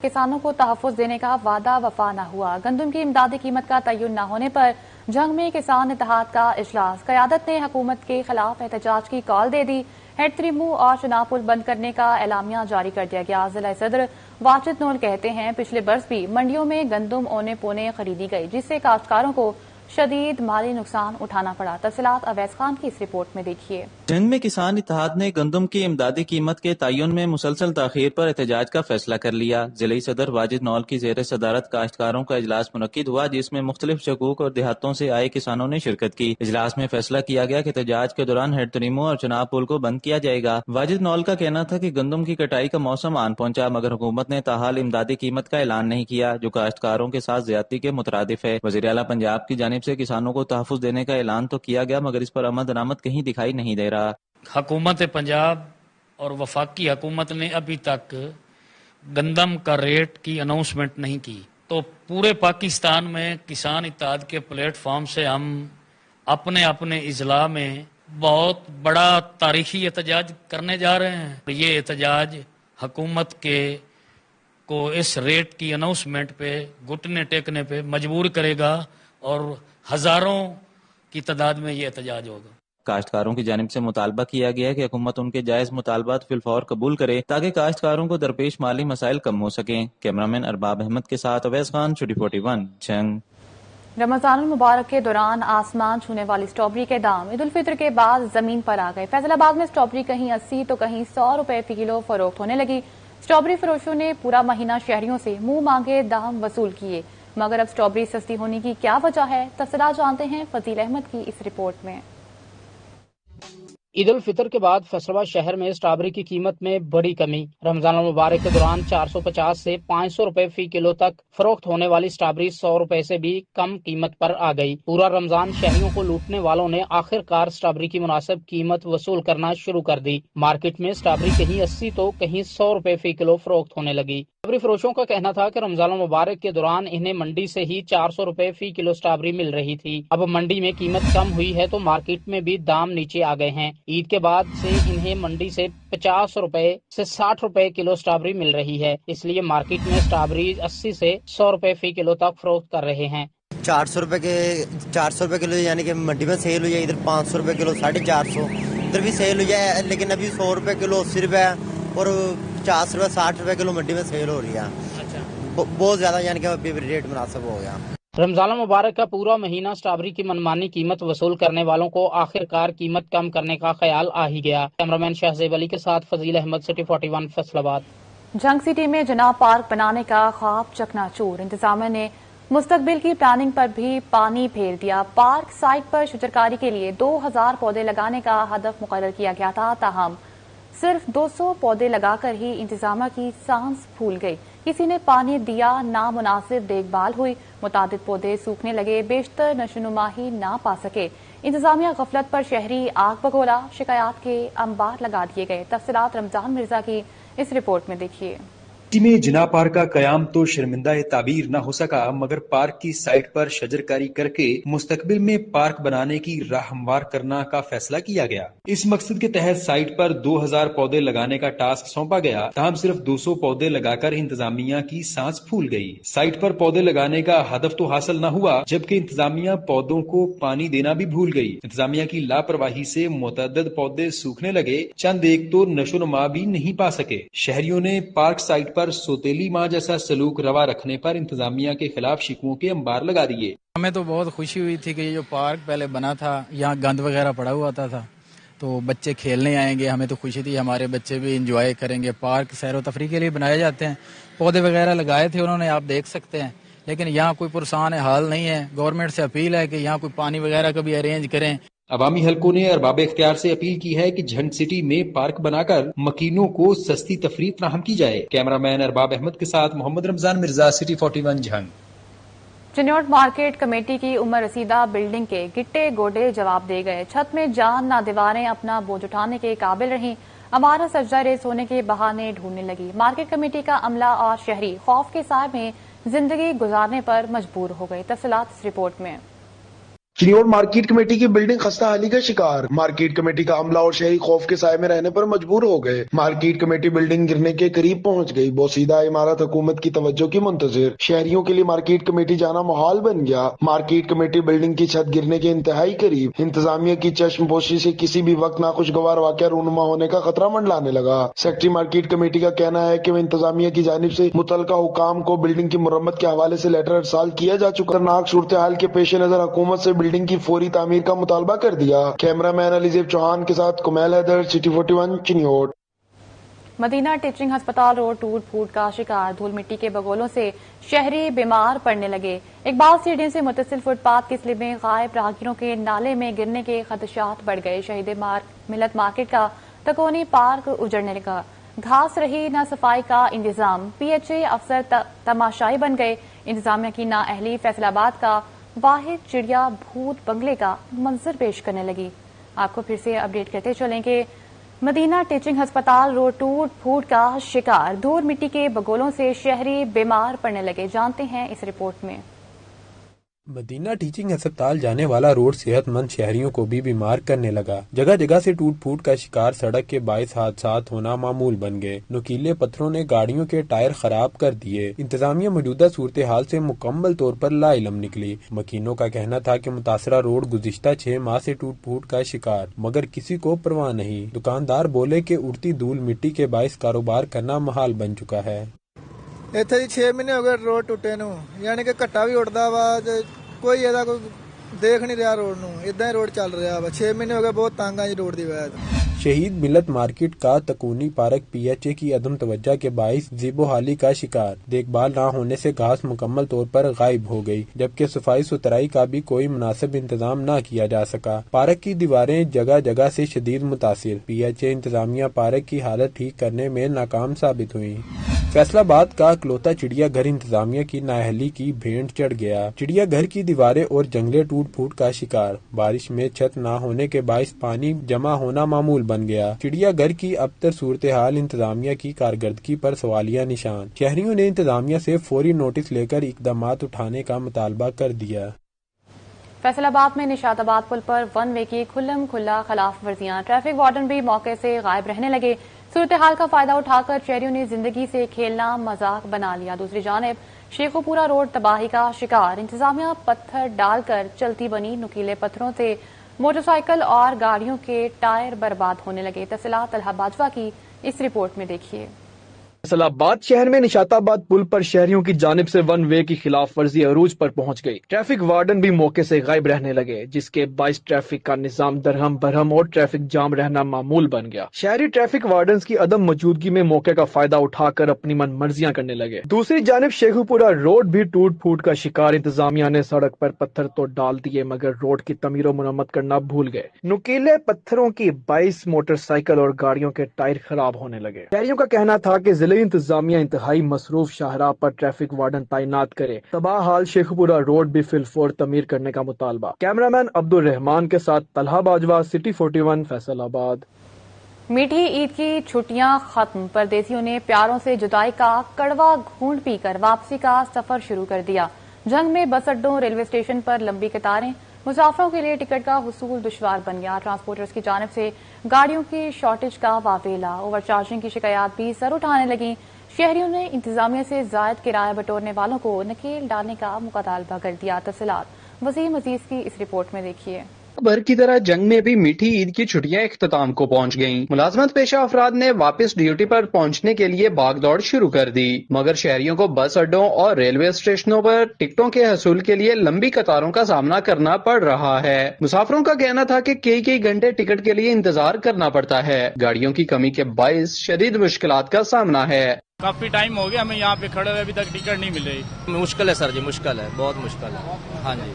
किसानों को तहफ़्फ़ुज़ देने का वादा वफा न हुआ। गंदम की इमदादी कीमत का तयन न होने पर जंग में किसान इत्तेहाद का इजलास। क़यादत ने हुकूमत के खिलाफ एहतजाज की कॉल दे दी। हेड त्रिमू और चनाब पुल बंद करने का एलामिया जारी कर दिया गया। जिला सदर वाजिद नोल कहते हैं, पिछले बरस भी मंडियों में गंदम औने पौने खरीदी गई, जिससे काश्तकारों को शदीद माली नुकसान उठाना पड़ा। तफसीलात अवैस खान की इस रिपोर्ट में देखिए। जंग में किसान इत्तेहाद ने गंदम की इमदादी कीमत के तयन में मुसलसल ताखीर पर एहतजाज का फैसला कर लिया। जिले सदर वाजिद नौल की जेर सदारत काश्तकारों का इजलास मुनक्किद हुआ, जिसमें मुख्तलिफ शकूक और देहातों से आए किसानों ने शिरकत की। इजलास में फैसला किया गया कि एहतजाज के दौरान हेड तरीमो और चनाब पुल को बंद किया जाएगा। वाजिद नौल का कहना था कि गंदम की कटाई का मौसम आन पहुंचा, मगर हुकूमत ने ताहाल इमदादी कीमत का ऐलान नहीं किया, जो काश्तकारों के साथ ज्यादती के मुतरादिफ है। वज़ीर आला पंजाब की जानिब से किसानों को तहफ़्फ़ुज़ देने का ऐलान तो किया गया, मगर इस पर अमल दरामद कहीं दिखाई नहीं दे रहा। हुकूमत पंजाब और वफाकी हुकूमत ने अभी तक गंदम का रेट की अनाउंसमेंट नहीं की, तो पूरे पाकिस्तान में किसान इत्तेहाद के प्लेटफॉर्म से हम अपने अपने इजला में बहुत बड़ा तारीखी एहतजाज करने जा रहे हैं। ये एहतजाज हुकूमत को इस रेट की अनाउंसमेंट पे घुटने टेकने पे मजबूर करेगा और हजारों की तादाद में ये एहतजाज होगा। काश्तकारों की जानिब से मुतालबा किया गया है कि हुकूमत उनके जायज मुतालबात फिलफौर कबूल करे, ताकि काश्तकारों को दरपेश माली मसाइल कम हो सकें। कैमरामैन अरबाब अहमद के साथ अवैस खान, छुट्टी 41 जंग। रमजान मुबारक के दौरान आसमान छूने वाली स्ट्रॉबेरी के दाम ईद उल फितर के बाद जमीन पर आ गए। फैसलाबाद में स्ट्रॉबेरी कहीं 80 तो कहीं 100 रुपए फी किलो फरोख्त होने लगी। स्ट्रॉबेरी फरोशों ने पूरा महीना शहरियों से मुंह मांगे दाम वसूल किए, मगर अब स्ट्रॉबेरी सस्ती होने की क्या वजह है, तफसीलात जानते हैं फजील अहमद की इस रिपोर्ट में। ईद उल फितर के बाद फैसलाबाद शहर में स्ट्रॉबेरी की कीमत में बड़ी कमी। रमजान मुबारक के दौरान 450 से 500 रुपए फी किलो तक फरोख्त होने वाली स्ट्रॉबेरी 100 रुपए से भी कम कीमत पर आ गई। पूरा रमजान शहरियों को लूटने वालों ने आखिरकार स्ट्रॉबेरी की मुनासिब कीमत वसूल करना शुरू कर दी। मार्केट में स्ट्रॉबेरी कहीं 80 तो कहीं 100 रुपए फी किलो फरोख्त होने लगी। स्ट्रॉबेरी फरोशों का कहना था कि रमजान मुबारक के दौरान इन्हें मंडी से ही 400 रुपए फी किलो स्ट्रॉबेरी मिल रही थी। अब मंडी में कीमत कम हुई है तो मार्केट में भी दाम नीचे आ गए हैं। ईद के बाद से इन्हें मंडी से 50 रुपए से 60 रुपए किलो स्ट्रॉबेरी मिल रही है, इसलिए मार्केट में स्ट्रॉबेरी 80 से 100 रुपए फी किलो तक फरोख्त कर रहे हैं। 400 रुपए किलो यानी कि मंडी में सेल हुई है, इधर 500 रुपए किलो 450, इधर भी सेल हुई है, लेकिन अभी 100 रुपए किलो 80 रुपए और 50 रुपए 60 रुपए किलो मंडी में सेल हो रही है। अच्छा। बहुत ज्यादा यानी कि अभी रेट मुनासिब हो गया। रमजान मुबारक का पूरा महीना स्ट्रॉबेरी की मनमानी कीमत वसूल करने वालों को आखिरकार कीमत कम करने का ख्याल आ ही गया। कैमरामैन शहजेब अली के साथ फजील अहमद, सिटी 41 फैसलाबाद। जंग सिटी में जनाब पार्क बनाने का ख्वाब चकनाचूर। इंतजामिया ने मुस्तकबिल की प्लानिंग पर भी पानी फेर दिया। पार्क साइट पर शजरकारी के लिए 2000 पौधे लगाने का हदफ मुकर्रर किया गया था, ताहम सिर्फ 200 पौधे लगाकर ही इंतजामिया की सांस फूल गई। किसी ने पानी दिया, नामुनासिब देखभाल हुई, मुतादिद पौधे सूखने लगे, बेशतर नशोनुमा ही ना पा सके। इंतजामिया गफलत पर शहरी आग बगोला, शिकायत के अंबार लगा दिए गए। तफसीलात रमजान मिर्जा की इस रिपोर्ट में देखिए। में जिना पार्क का कयाम तो शर्मिंदा ताबीर न हो सका, मगर पार्क की साइट पर शजरकारी करके मुस्तकबिल में पार्क बनाने की राह हमवार करना का फैसला किया गया। इस मकसद के तहत साइट पर 2000 पौधे लगाने का टास्क सौंपा गया, तहम सिर्फ 200 पौधे लगाकर इंतजामिया की सांस फूल गई। साइट पर पौधे लगाने का हदफ तो हासिल न हुआ, जबकि इंतजामिया पौधों को पानी देना भी भूल गई। इंतजामिया की लापरवाही से मुतअद्दिद पौधे सूखने लगे, चंद एक तो नशोनुमा भी नहीं पा सके। शहरियों ने पार्क साइट पर सोतेली माँ जैसा सलूक रवा रखने पर इंतजामिया के खिलाफ शिकवों के अंबार लगा दिए। हमें तो बहुत खुशी हुई थी कि ये जो पार्क पहले बना था, यहाँ गंद वगैरह पड़ा हुआ था, तो बच्चे खेलने आएंगे, हमें तो खुशी थी हमारे बच्चे भी इंजॉय करेंगे। पार्क सैर व तफरी के लिए बनाए जाते हैं, पौधे वगैरह लगाए थे उन्होंने, आप देख सकते हैं, लेकिन यहाँ कोई पुरसान हाल नहीं है। गवर्नमेंट से अपील है कि यहाँ कोई पानी वगैरह का भी अरेंज करें। अवामी हलकों ने अरबाब इख्तियार से अपील की है कि झंड सिटी में पार्क बनाकर मकीनों को सस्ती तफरीह फराहम की जाए। कैमरामैन अरबाब अहमद के साथ Mohammad Ramzan Mirza, city 41 Jhang. Chiniot market committee की उम्र रसीदा बिल्डिंग के गिट्टे गोडे जवाब दे गए। छत में जान ना दीवारें अपना बोझ उठाने के काबिल रहीं, अमारत सज्जा रेस होने के बहाने ढूंढने लगी। मार्केट कमेटी का अमला और शहरी खौफ के साए में जिंदगी गुजारने पर मजबूर हो गए। तफसीलात इस रिपोर्ट में। चिन्नौर मार्केट कमेटी की बिल्डिंग खस्ता हाली का शिकार। मार्केट कमेटी का अमला और शहरी खौफ के साए में रहने पर मजबूर हो गए। मार्केट कमेटी बिल्डिंग गिरने के करीब पहुंच गई। बोसीदा इमारत हुकूमत की तवज्जो की मुंतजिर। शहरियों के लिए मार्केट कमेटी जाना मुहाल बन गया। मार्केट कमेटी बिल्डिंग की छत गिरने के इंतहाई करीब। इंतजामिया की चश्मपोशी से किसी भी वक्त नाखुशगवार वाकया रूनुमा होने का खतरा मंडलाने लगा। सेक्रेटरी मार्केट कमेटी का कहना है कि इंतजामिया की जानिब से मुतलका हुकाम को बिल्डिंग की मुरम्मत के हवाले से लेटर अरसाल किया जा चुका। खतरनाक सूरत हाल के पेश नजर हुकूमत से बिल्डिंग की फौरी तामीर का मुतालबा कर दिया। कैमरामैन अलीजेब चौहान के साथ कुमैल हैदर, सिटी 41 चिन्नौर। मदीना टीचिंग अस्पताल रोड टूट फूट का शिकार। धूल मिट्टी के बगोलों से शहरी बीमार पड़ने लगे। इकबाल स्टेडियम से मुत्तसिल फुटपाथ की स्लिप में गायब राहगीरों के नाले में गिरने के खदशात बढ़ गए। शहीद मिलत मार्केट का तकोनी पार्क उजड़ने लगा। घास रही न सफाई का इंतजाम। पीएचए अफसर तमाशाई बन गए। इंतजामिया की नाअहली फैसलाबाद का वाहिद चिड़िया भूत बंगले का मंजर पेश करने लगी। आपको फिर से अपडेट करते चलें कि मदीना टीचिंग अस्पताल रोड टूट फूट का शिकार। धूल मिट्टी के बगोलों से शहरी बीमार पड़ने लगे। जानते हैं इस रिपोर्ट में। मदीना टीचिंग अस्पताल जाने वाला रोड सेहतमंद शहरियों को भी बीमार करने लगा। जगह जगह से टूट फूट का शिकार सड़क के बाइस हादसात होना मामूल बन गए। नुकीले पत्थरों ने गाड़ियों के टायर खराब कर दिए। इंतजामिया मौजूदा सूरत हाल से मुकम्मल तौर पर लाइलम निकली। मकीनों का कहना था कि मुतासरा रोड गुज़िश्ता 6 माह से टूट फूट का शिकार, मगर किसी को परवाह नहीं। दुकानदार बोले कि उड़ती धूल मिट्टी के बाइस कारोबार करना महाल बन चुका है। ਇੱਥੇ 6 ਮਹੀਨੇ ਹੋ ਗਏ ਰੋਡ ਟੁੱਟੇ ਨੂੰ, ਯਾਨੀ ਕਿ ਘੱਟਾ ਵੀ ਉੱਡਦਾ ਵਾ ਤੇ ਕੋਈ ਇਹਦਾ ਕੋਈ ਦੇਖ ਨਹੀਂ ਰਿਹਾ ਰੋਡ ਨੂੰ। ਇਦਾਂ ਹੀ ਰੋਡ ਚੱਲ ਰਿਹਾ ਵਾ। 6 ਮਹੀਨੇ ਹੋ ਗਏ ਬਹੁਤ ਤੰਗ ਆ ਜੀ ਰੋਡ ਦੀ ਵਜ੍ਹਾ ਤੋਂ। शहीद मिलत मार्केट का तकूनी पार्क पीएचए की अदम तवज्जा के बाइस ज़िबोहाली का शिकार। देखभाल न होने से घास मुकम्मल तौर पर गायब हो गई, जबकि सफाई सुथराई का भी कोई मुनासिब इंतजाम न किया जा सका। पार्क की दीवारें जगह जगह से शदीद मुतासिर। पीएचए इंतजामिया पार्क की हालत ठीक करने में नाकाम साबित हुई। फैसलाबाद का इकलौता चिड़ियाघर इंतजामिया की नाअहली की भेंट चढ़ गया। चिड़ियाघर की दीवारें और जंगले टूट फूट का शिकार। बारिश में छत न होने के बाइस पानी जमा होना मामूल बन गया। चिड़ियाघर की अबतर सूरत हाल इंतजामिया की कारकर्दगी पर सवालिया निशान। शहरियों ने इंतजामिया से फौरी नोटिस लेकर इकदामात उठाने का मुतालबा कर दिया। फैसलाबाद में निशाताबाद पुल पर वन वे की खुल्लम खुल्ला खिलाफ वर्जियां। ट्रैफिक वार्डन भी मौके से गायब रहने लगे। सूरत हाल का फायदा उठाकर शहरियों ने जिंदगी से खेलना मजाक बना लिया। दूसरी जानिब शेखुपुरा रोड तबाही का शिकार। इंतजामिया पत्थर डालकर चलती बनी। नुकीले पत्थरों से मोटरसाइकिल और गाड़ियों के टायर बर्बाद होने लगे। तफसीलात तलहा बाजवा की इस रिपोर्ट में देखिए। फैसलाबाद शहर में निशाताबाद पुल पर शहरियों की जानिब से वन वे की खिलाफ वर्जी अरूज पर पहुंच गई। ट्रैफिक वार्डन भी मौके से गायब रहने लगे, जिसके बाइस ट्रैफिक का निजाम दरहम बरहम और ट्रैफिक जाम रहना मामूल बन गया। शहरी ट्रैफिक वार्डन की अदम मौजूदगी में मौके का फायदा उठाकर अपनी मन मर्जियां करने लगे। दूसरी जानिब शेखुपुरा रोड भी टूट फूट का शिकार। इंतजामिया ने सड़क पर पत्थर तो डाल दिए, मगर रोड की तमीर और मुरम्मत करना भूल गए। नुकीले पत्थरों की 22 मोटरसाइकिल और गाड़ियों के टायर खराब होने लगे। शहरियों का कहना था कि जिले इंतजामिया इंतहाई मसरूफ शाहराह पर ट्रैफिक वार्डन तैनात करे। तबाह हाल शेखुपुरा रोड भी फिलफोर तमीर करने का मुतालबा। कैमरामैन अब्दुल रहमान के साथ तलहा बाजवा, सिटी 41 फैसलाबाद। मीठी ईद की छुट्टियां खत्म। परदेसियों ने प्यारों से जुदाई का कड़वा घूंट पीकर वापसी का सफर शुरू कर दिया। जंग में बस अड्डों, रेलवे स्टेशन पर लंबी कतारें। मुसाफिरों के लिए टिकट का हुसूल दुश्वार बन गया। ट्रांसपोर्टर्स की जानिब से गाड़ियों की शॉर्टेज का वावेला। ओवर चार्जिंग की शिकायत भी सर उठाने लगी। शहरियों ने इंतजामिया से जायद किराया बटोरने वालों को नकेल डालने का मुतालबा कर दिया। तफसीलात वसीम अजीज की इस रिपोर्ट में देखिए। भर की तरह जंग में भी मीठी ईद की छुट्टियां इख्तिताम को पहुंच गईं। मुलाजमत पेशा अफराद ने वापस ड्यूटी पर पहुंचने के लिए भागदौड़ शुरू कर दी, मगर शहरियों को बस अड्डों और रेलवे स्टेशनों पर टिकटों के हसूल के लिए लंबी कतारों का सामना करना पड़ रहा है। मुसाफिरों का कहना था कि कई घंटे टिकट के लिए इंतजार करना पड़ता है। गाड़ियों की कमी के बायस शदीद मुश्किलात का सामना है। काफी टाइम हो गया हमें यहाँ पे खड़े हुए, अभी तक टिकट नहीं मिल रही। मुश्किल है सर जी, मुश्किल है, बहुत मुश्किल है। हाँ जी।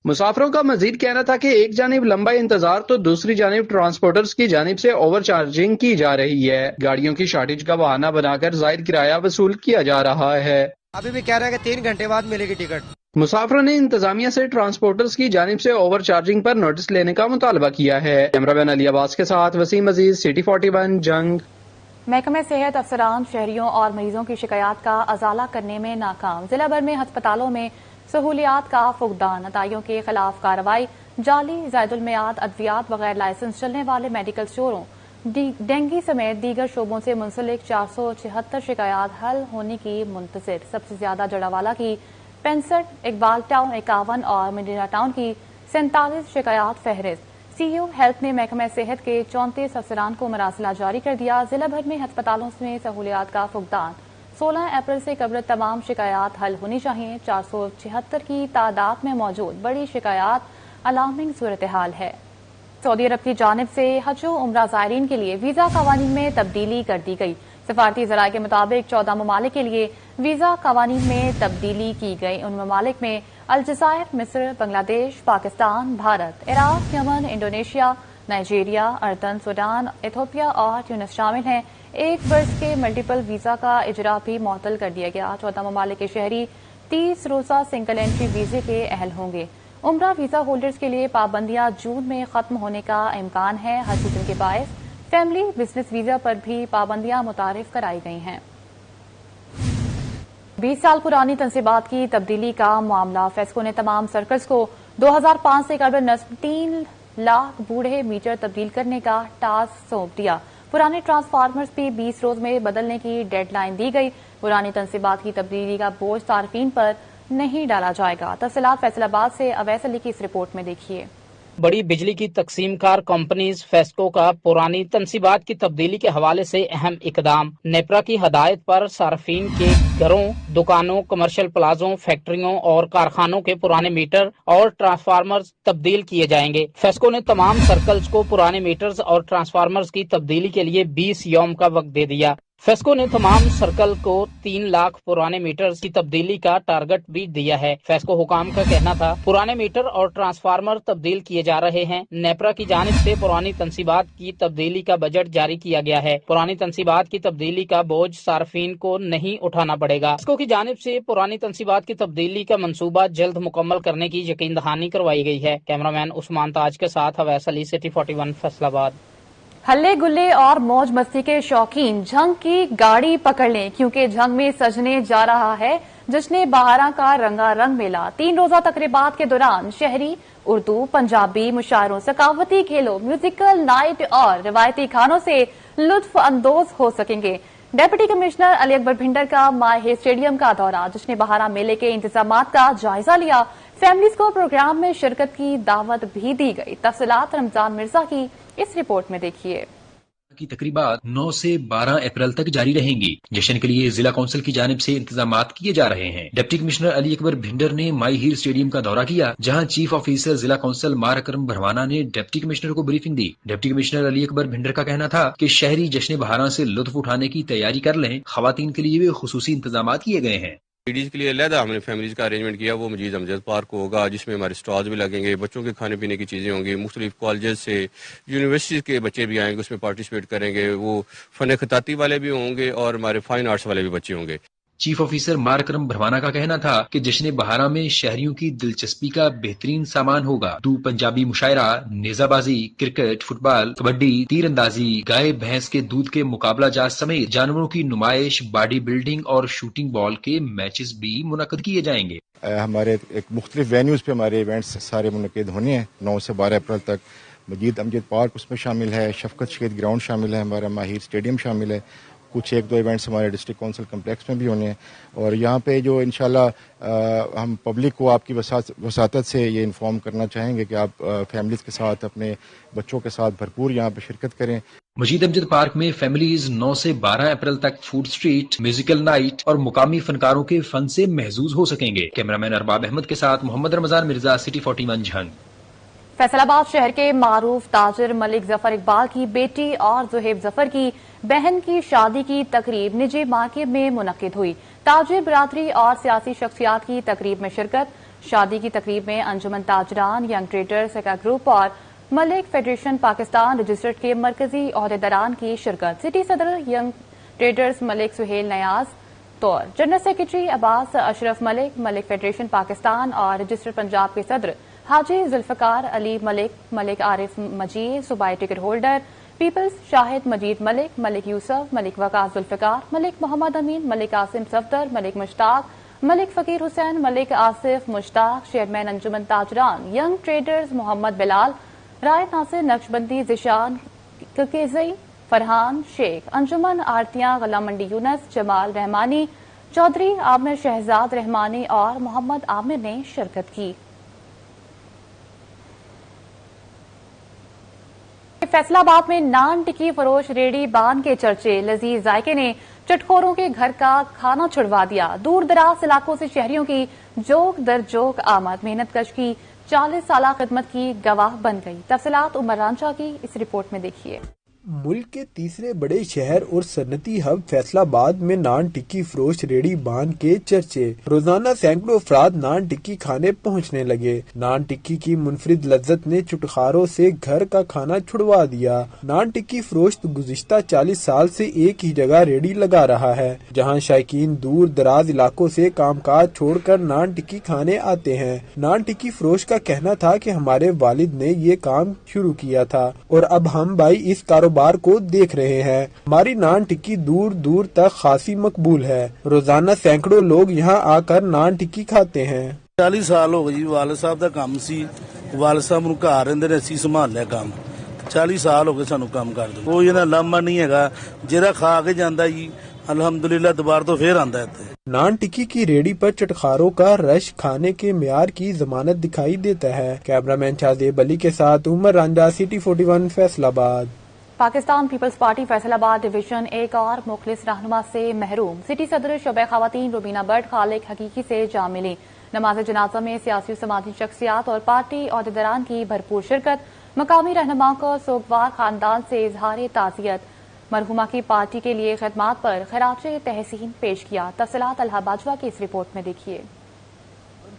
मुसाफिरों का मजीद कहना था कि एक जानिब लंबा इंतजार तो दूसरी जानिब ट्रांसपोर्टर्स की जानिब से ओवर चार्जिंग की जा रही है। गाड़ियों की शॉर्टेज का बहाना बनाकर जायद किराया वसूल किया जा रहा है। अभी भी कह रहा है कि 3 घंटे बाद मिलेगी टिकट। मुसाफिरों ने इंतजामिया से ट्रांसपोर्टर्स की जानिब से ओवर चार्जिंग पर नोटिस लेने का मुतालबा किया है। कैमरामैन अली अब्बास के साथ वसीम अजीज, सिटी 41 जंग। महकमे सेहत अफसरान शहरियों और मरीजों की शिकायत का अजाला करने में नाकाम। जिला भर में अस्पतालों में سہولیات کا فقدان، عطائیوں کے خلاف کارروائی، جعلی زائد المیعاد ادویات بغیر لائسنس چلنے والے میڈیکل اسٹوروں، ڈینگی سمیت دیگر شعبوں سے منسلک 476 شکایات حل ہونے کی منتظر۔ سب سے زیادہ جڑاوالا کی 65، اقبال ٹاؤن 51 اور مدینہ ٹاؤن کی 47 شکایات فہرست۔ سی او ہیلتھ نے محکمہ صحت کے 34 افسران کو مراسلہ جاری کر دیا۔ ضلع بھر میں ہسپتالوں میں سہولیات کا فقدان، 16 اپریل سے قبل تمام شکایات حل ہونی چاہیے۔ 476 کی تعداد میں موجود بڑی شکایات الارمنگ صورتحال ہے۔ سعودی عرب کی جانب سے حج و عمرہ زائرین کے لیے ویزا قوانین میں تبدیلی کر دی گئی۔ سفارتی ذرائع کے مطابق 14 ممالک کے لیے ویزا قوانین میں تبدیلی کی گئی۔ ان ممالک میں الجزائر، مصر، بنگلہ دیش، پاکستان، بھارت، عراق، یمن، انڈونیشیا، نائجیریا، اردن، سوڈان، ایتھوپیا اور ٹیونس شامل ہیں۔ 1 برس کے ملٹیپل ویزا کا اجرا بھی معطل کر دیا گیا۔ 14 ممالک کے شہری 30 روزہ سنگل انٹری ویزے کے اہل ہوں گے۔ عمرہ ویزا ہولڈرز کے لیے پابندیاں جون میں ختم ہونے کا امکان ہے۔ ہر سیزن کے باعث فیملی بزنس ویزا پر بھی پابندیاں متعارف کرائی گئی ہیں۔ 20 سال پرانی تنصیبات کی تبدیلی کا معاملہ، فیسکو نے تمام سرکلز کو 2005 سے قبل نصب 3 لاکھ بوڑھے میٹر تبدیل کرنے کا ٹاسک سونپ دیا۔ پرانے ٹرانسفارمرز بھی 20 روز میں بدلنے کی ڈیڈ لائن دی گئی۔ پرانی تنصیبات کی تبدیلی کا بوجھ صارفین پر نہیں ڈالا جائے گا۔ تفصیلات فیصل آباد سے اویس علی کی اس رپورٹ میں دیکھیے۔ بڑی بجلی کی تقسیم کار کمپنیز فیسکو کا پرانی تنصیبات کی تبدیلی کے حوالے سے اہم اقدام۔ نیپرا کی ہدایت پر صارفین کے گھروں، دکانوں، کمرشل پلازوں، فیکٹریوں اور کارخانوں کے پرانے میٹر اور ٹرانسفارمرز تبدیل کیے جائیں گے۔ فیسکو نے تمام سرکلز کو پرانے میٹرز اور ٹرانسفارمرز کی تبدیلی کے لیے 20 یوم کا وقت دے دیا۔ فیسکو نے تمام سرکل کو 3 لاکھ پرانے میٹر کی تبدیلی کا ٹارگٹ بھی دیا ہے۔ فیسکو حکام کا کہنا تھا پرانے میٹر اور ٹرانسفارمر تبدیل کیے جا رہے ہیں۔ نیپرا کی جانب سے پرانی تنصیبات کی تبدیلی کا بجٹ جاری کیا گیا ہے۔ پرانی تنصیبات کی تبدیلی کا بوجھ صارفین کو نہیں اٹھانا پڑے گا۔ فیسکو کی جانب سے پرانی تنصیبات کی تبدیلی کا منصوبہ جلد مکمل کرنے کی یقین دہانی کروائی گئی ہے۔ کیمرہ مین عثمان تاج کے ساتھ اویس علی، سٹی 41 فیصل آباد۔ ہلے گلے اور موج مستی کے شوقین جھنگ کی گاڑی پکڑ لیں، کیونکہ جھنگ میں سجنے جا رہا ہے جشن بہاراں کا رنگا رنگ میلہ۔ 3 روزہ تقریبات کے دوران شہری، اردو، پنجابی مشاعروں، ثقافتی کھیلوں، میوزیکل نائٹ اور روایتی کھانوں سے لطف اندوز ہو سکیں گے۔ ڈپٹی کمشنر علی اکبر بھنڈر کا ماہی اسٹیڈیم کا دورہ، جشن بہاراں میلے کے انتظامات کا جائزہ لیا۔ فیملیز کو پروگرام میں شرکت کی دعوت بھی دی گئی۔ تفصیلات رمضان مرزا کی اس رپورٹ میں دیکھیے۔ کی تقریبات 9 سے 12 اپریل تک جاری رہیں گی۔ جشن کے لیے ضلع کونسل کی جانب سے انتظامات کیے جا رہے ہیں۔ ڈپٹی کمشنر علی اکبر بھنڈر نے مائی ہیر اسٹیڈیم کا دورہ کیا، جہاں چیف آفیسر ضلع کونسل مار اکرم بھروانا نے ڈپٹی کمشنر کو بریفنگ دی۔ ڈپٹی کمشنر علی اکبر بھنڈر کا کہنا تھا کہ شہری جشن بہاراں سے لطف اٹھانے کی تیاری کر لیں۔ خواتین کے لیے بھی خصوصی انتظامات کیے گئے ہیں۔ لیڈیز کے لیے علیحدہ ہم نے فیملیز کا ارینجمنٹ کیا، وہ مجید امجد پارک ہوگا، جس میں ہمارے اسٹالز بھی لگیں گے، بچوں کے کھانے پینے کی چیزیں ہوں گی، مختلف کالجز سے یونیورسٹیز کے بچے بھی آئیں گے، اس میں پارٹیسپیٹ کریں گے، وہ فن خطاطی والے بھی ہوں گے اور ہمارے فائن آرٹس والے بھی بچے ہوں گے۔ چیف آفیسر مار اکرم بھروانا کا کہنا تھا کہ جشن بہاراں میں شہریوں کی دلچسپی کا بہترین سامان ہوگا۔ اردو پنجابی مشاعرہ، نیزہ بازی، کرکٹ، فٹ بال، کبڈی، تیر اندازی، گائے بھینس کے دودھ کے مقابلہ جات سمیت جانوروں کی نمائش، باڈی بلڈنگ اور شوٹنگ بال کے میچز بھی منعقد کیے جائیں گے۔ ہمارے مختلف وینیوز پہ ہمارے ایونٹس سارے منعقد ہونے ہیں 9 سے 12 اپریل تک۔ مجید امجد پارک اس میں شامل ہے، شفقت شہید گراؤنڈ شامل ہے، ہمارا ماہر اسٹیڈیم شامل ہے، کچھ 1-2 ایونٹس ہمارے ڈسٹرکٹ کونسل کمپلیکس میں بھی ہونے ہیں، اور یہاں پہ جو انشاءاللہ ہم پبلک کو آپ کی وساطت سے یہ انفارم کرنا چاہیں گے کہ آپ فیملیز کے ساتھ، اپنے بچوں کے ساتھ بھرپور یہاں پہ شرکت کریں۔ مجید امجد پارک میں فیملیز 9 سے 12 اپریل تک فوڈ اسٹریٹ، میوزیکل نائٹ اور مقامی فنکاروں کے فن سے محظوظ ہو سکیں گے۔ کیمرامین ارباب احمد کے ساتھ محمد رمضان مرزا، سٹی 41 جھنگ۔ فیصل آباد شہر کے معروف تاجر ملک ظفر اقبال کی بیٹی اور زہیب ظفر کی بہن کی شادی کی تقریب نجی مارکیٹ میں منعقد ہوئی۔ تاجر برادری اور سیاسی شخصیات کی تقریب میں شرکت۔ شادی کی تقریب میں انجمن تاجران، ینگ ٹریڈر، سیکا گروپ اور ملک فیڈریشن پاکستان رجسٹرڈ کے مرکزی عہدیداران کی شرکت۔ سٹی صدر ینگ ٹریڈرز ملک سہیل نیاز طور، جنرل سیکرٹری عباس اشرف ملک، ملک فیڈریشن پاکستان اور رجسٹرڈ پنجاب کے صدر حاجی ذوالفقار علی ملک، ملک عارف مجید صوبائی ٹکٹ ہولڈر، پیپلز شاہد مجید ملک، ملک یوسف، ملک وقاص ذوالفقار، ملک محمد امین، ملک قاسم صفدر، ملک مشتاق، ملک فقیر حسین، ملک آصف مشتاق، چیئرمین انجمن تاجران ینگ ٹریڈرز محمد بلال، رائد ناصر نقشبندی، ذیشان ککیزئی، فرحان شیخ، انجمن آرتیاں غلام منڈی یونس، جمال رحمانی، چودھری عامر شہزاد رحمانی اور محمد عامر نے شرکت کی۔ فیصل آباد میں نان ٹکی فروش ریڑھی بان کے چرچے، لذیذ ذائقے نے چٹخوروں کے گھر کا کھانا چھڑوا دیا۔ دور دراز علاقوں سے شہریوں کی جوک در جوک آمد محنت کش کی 40 سالہ خدمت کی گواہ بن گئی۔ تفصیلات عمر رانجھا کی اس رپورٹ میں دیکھیے۔ ملک کے تیسرے بڑے شہر اور صنعتی ہب فیصل آباد میں نان ٹکی فروش ریڑھی بان کے چرچے، روزانہ سینکڑوں افراد نان ٹکی کھانے پہنچنے لگے۔ نان ٹکی کی منفرد لذت نے چٹخاروں سے گھر کا کھانا چھڑوا دیا۔ نان ٹکی فروش گزشتہ 40 سال سے ایک ہی جگہ ریڑھی لگا رہا ہے، جہاں شائقین دور دراز علاقوں سے کام کاج چھوڑ کر نان ٹکی کھانے آتے ہیں۔ نان ٹکی فروش کا کہنا تھا کہ ہمارے والد نے یہ کام شروع کیا تھا اور اب ہم بھائی اس کاروبار کو دیکھ رہے ہیں۔ ہماری نان ٹکی دور دور تک خاصی مقبول ہے۔ روزانہ سینکڑوں لوگ یہاں آ کر نان ٹکی کھاتے ہیں۔ 40 سال ہو گئے جی، والد صاحب دا کام سی، والد صاحب نوں گھر رہندے نے، اسی سنبھال لیا کام۔ 40 سال ہو گئے سانوں کام کردے، کوئی انہاں لمحہ نہیں ہے جہاں کھا کے جاندا جی الحمدللہ دوبارہ تو پھر آندا ہے۔ نان ٹکی کی ریڑھی پر چٹخاروں کا رش کھانے کے معیار کی ضمانت دکھائی دیتا ہے۔ کیمرہ مین شاہزیب علی کے ساتھ عمر رانجھا، سٹی 41 فیصل آباد۔ پاکستان پیپلز پارٹی فیصل آباد ڈویژن ایک اور مخلص رہنما سے محروم، سٹی صدر شعبہ خواتین روبینہ بٹ خالق حقیقی سے جا ملی۔ نماز جنازہ میں سیاسی و سماجی شخصیات اور پارٹی عہدیداران کی بھرپور شرکت۔ مقامی رہنما کو سوگوار خاندان سے اظہار تعزیت، مرحومہ کی پارٹی کے لیے خدمات پر خراج تحسین پیش کیا۔ تفصیلات الہا باجوہ کی اس رپورٹ میں دیکھیے۔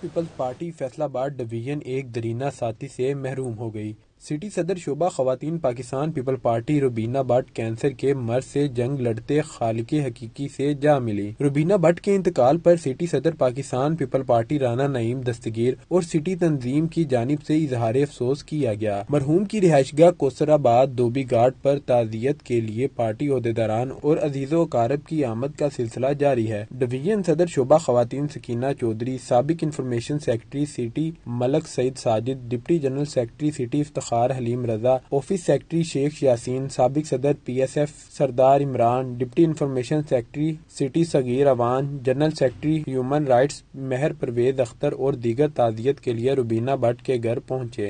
پیپلز پارٹی فیصل آباد ڈویژن ایک درینہ ساتھی سے محروم ہو گئی۔ سٹی صدر شعبہ خواتین Pakistan people party Rubina but cancer کے مرض سے جنگ لڑتے خالق حقیقی سے جا ملی۔ روبینہ بٹ کے انتقال پر سٹی صدر پاکستان پیپل پارٹی رانا نعیم دستگیر اور سٹی تنظیم کی جانب سے اظہار افسوس کیا گیا۔ مرحوم کی رہائش گاہ کوثر آباد دھوبی گھاٹ پر تعزیت کے لیے پارٹی عہدیداران اور عزیز و اقارب کی آمد کا سلسلہ جاری ہے۔ ڈویژن صدر شعبہ خواتین سکینہ چودھری، سابق information secretary city Malik Saeed Sajid, deputy general secretary city Haleem Raza, office secretary Sheikh Yasin, سابق صدر P S F Sardar Imran, deputy information secretary city Saghir Awan, general secretary human rights Mehr Pervez Akhtar اور دیگر تعزیت کے لیے روبینہ بٹ کے گھر پہنچے۔